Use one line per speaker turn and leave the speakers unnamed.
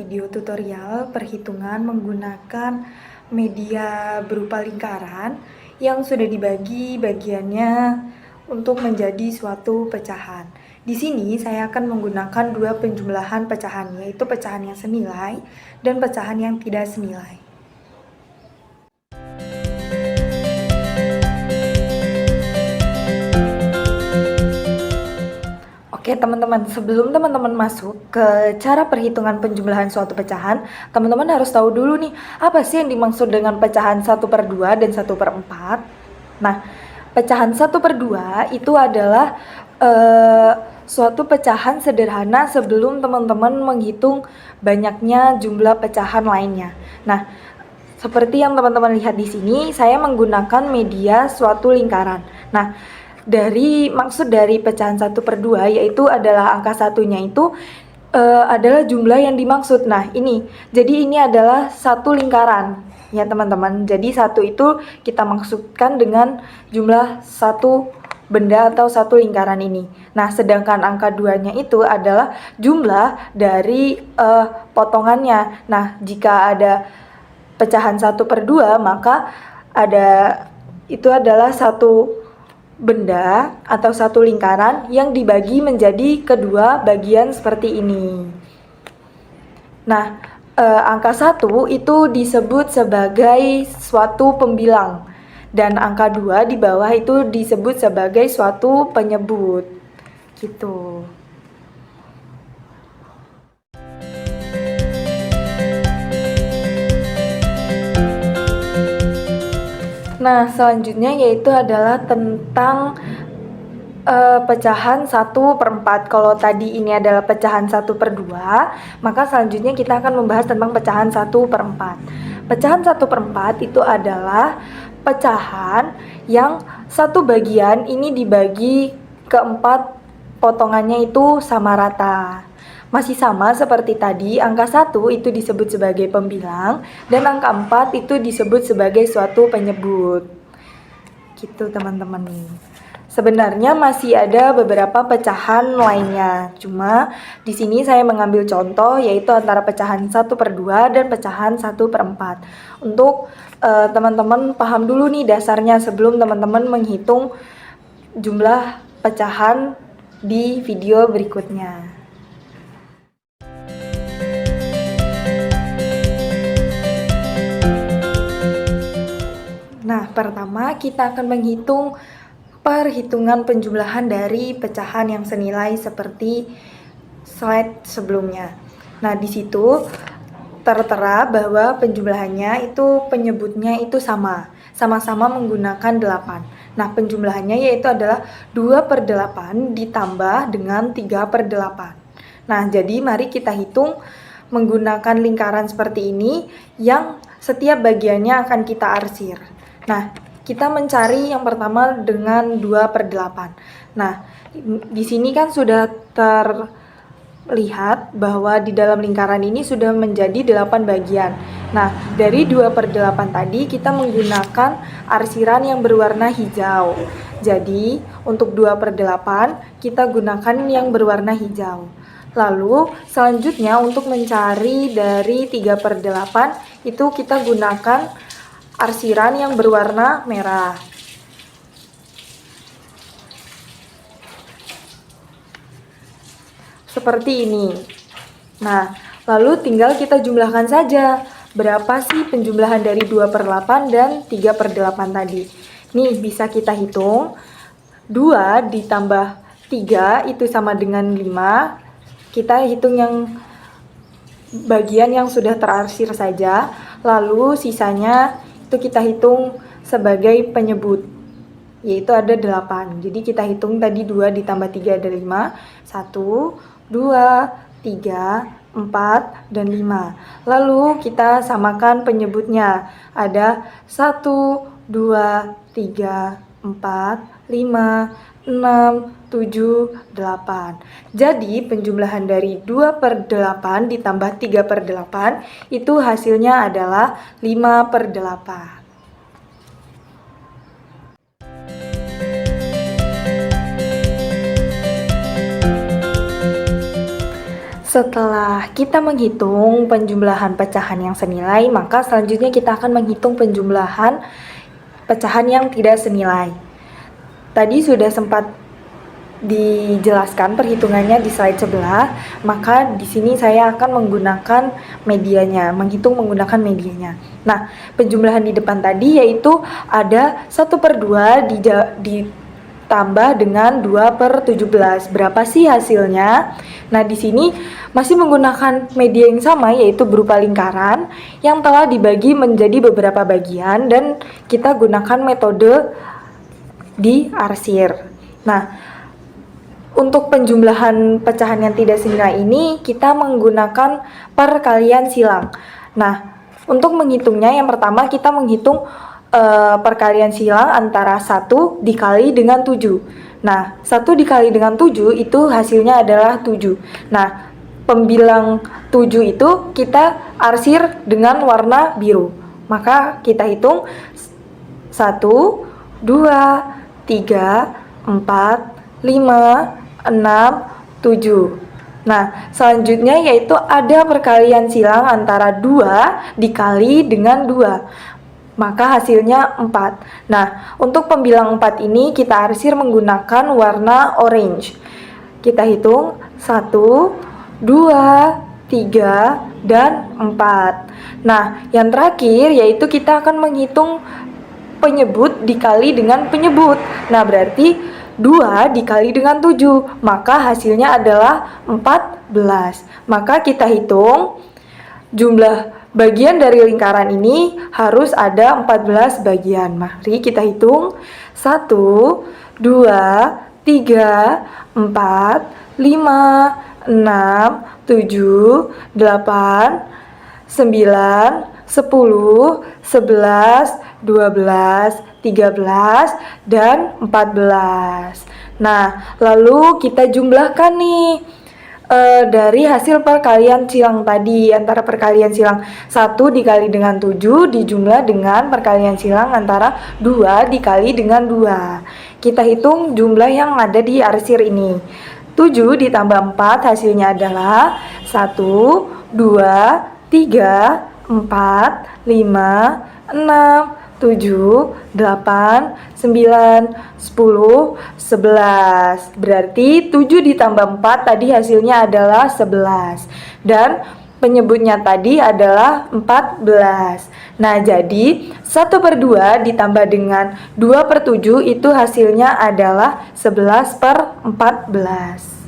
video tutorial perhitungan menggunakan media berupa lingkaran yang sudah dibagi bagiannya untuk menjadi suatu pecahan. Di sini saya akan menggunakan dua penjumlahan pecahan, yaitu pecahan yang senilai dan pecahan yang tidak senilai. Oke teman-teman, sebelum teman-teman masuk ke cara perhitungan penjumlahan suatu pecahan, teman-teman harus tahu dulu nih, apa sih yang dimaksud dengan pecahan 1/2 dan 1/4. Nah, pecahan 1/2 itu adalah suatu pecahan sederhana sebelum teman-teman menghitung banyaknya jumlah pecahan lainnya. Nah, seperti yang teman-teman lihat di sini, saya menggunakan media suatu lingkaran. Nah, maksud dari pecahan 1/2 yaitu adalah angka satunya itu adalah jumlah yang dimaksud. Nah, jadi ini adalah satu lingkaran ya teman-teman. Jadi satu itu kita maksudkan dengan jumlah satu benda atau satu lingkaran ini. Nah, sedangkan angka 2-nya itu adalah jumlah dari potongannya. Nah, jika ada pecahan 1/2 maka itu adalah satu benda atau satu lingkaran yang dibagi menjadi kedua bagian seperti ini. Nah, angka 1 itu disebut sebagai suatu pembilang dan angka 2 di bawah itu disebut sebagai suatu penyebut. Gitu. Nah, selanjutnya yaitu adalah tentang pecahan 1/4. Kalau tadi ini adalah pecahan 1/2, maka selanjutnya kita akan membahas tentang pecahan 1/4. Pecahan 1/4 itu adalah pecahan yang satu bagian ini dibagi ke 4, potongannya itu sama rata. Masih sama seperti tadi, angka 1 itu disebut sebagai pembilang dan angka 4 itu disebut sebagai suatu penyebut. Gitu teman-teman. Sebenarnya masih ada beberapa pecahan lainnya. Cuma di sini saya mengambil contoh yaitu antara pecahan 1/2 dan pecahan 1/4. Untuk teman-teman paham dulu nih dasarnya sebelum teman-teman menghitung jumlah pecahan di video berikutnya. Nah, pertama kita akan menghitung perhitungan penjumlahan dari pecahan yang senilai seperti slide sebelumnya. Nah, di situ tertera bahwa penjumlahannya itu penyebutnya itu sama-sama menggunakan 8. Nah, penjumlahannya yaitu adalah 2/8 ditambah dengan 3/8. Nah, jadi mari kita hitung menggunakan lingkaran seperti ini yang setiap bagiannya akan kita arsir. Nah, kita mencari yang pertama dengan 2/8. Nah, di sini kan sudah terlihat bahwa di dalam lingkaran ini sudah menjadi 8 bagian. Nah, dari 2/8 tadi kita menggunakan arsiran yang berwarna hijau. Jadi, untuk 2/8 kita gunakan yang berwarna hijau. Lalu, selanjutnya untuk mencari dari 3/8 itu kita gunakan arsiran yang berwarna merah. Seperti ini. Nah, lalu tinggal kita jumlahkan saja. Berapa sih penjumlahan dari 2/8 dan 3/8 tadi? Nih, bisa kita hitung. 2 ditambah 3 itu sama dengan 5. Kita hitung yang bagian yang sudah terarsir saja. Lalu sisanya itu kita hitung sebagai penyebut, yaitu ada 8. Jadi kita hitung tadi 2 ditambah 3 ada 5. 1, 2, 3, 4, dan 5. Lalu kita samakan penyebutnya. Ada 1, 2, 3, 4, 5, 6, 7, 8. Jadi penjumlahan dari 2/8 ditambah 3/8 itu hasilnya adalah 5/8. Setelah kita menghitung penjumlahan pecahan yang senilai, maka selanjutnya kita akan menghitung penjumlahan pecahan yang tidak senilai. Tadi sudah sempat dijelaskan perhitungannya di slide sebelah, maka di sini saya akan menggunakan medianya, menghitung menggunakan medianya. Nah, penjumlahan di depan tadi yaitu ada 1/2 ditambah dengan 2/17. Berapa sih hasilnya? Nah, di sini masih menggunakan media yang sama, yaitu berupa lingkaran yang telah dibagi menjadi beberapa bagian dan kita gunakan metode diarsir. Nah, untuk penjumlahan pecahan yang tidak senilai ini kita menggunakan perkalian silang. Nah, untuk menghitungnya yang pertama kita menghitung perkalian silang antara 1 dikali dengan 7. Nah, 1 dikali dengan 7 itu hasilnya adalah 7. Nah, pembilang 7 itu kita arsir dengan warna biru. Maka kita hitung 1, 2, 3, 4, 5, 6, 7. Nah, selanjutnya yaitu ada perkalian silang antara 2 dikali dengan 2. Maka hasilnya 4. Nah, untuk pembilang 4 ini kita arsir menggunakan warna orange. Kita hitung 1, 2, 3, dan 4. Nah, yang terakhir yaitu kita akan menghitung penyebut dikali dengan penyebut. Nah, berarti 2 dikali dengan 7, maka hasilnya adalah 14. Maka kita hitung jumlah bagian dari lingkaran ini harus ada 14 bagian. Mari kita hitung 1, 2, 3, 4, 5, 6, 7, 8, 9, 10, 11, 12, 13, dan 14. Nah, lalu kita jumlahkan nih dari hasil perkalian silang tadi. Antara perkalian silang 1 dikali dengan 7 dijumlah dengan perkalian silang antara 2 dikali dengan 2. Kita hitung jumlah yang ada di arsir ini. 7 ditambah 4 hasilnya adalah 1, 2, 3, 4, 5, 6, 7, 8, 9, 10, 11. Berarti 7 ditambah 4 tadi hasilnya adalah 11. Dan penyebutnya tadi adalah 14. Nah, jadi 1/2 ditambah dengan 2/7 itu hasilnya adalah 11/14.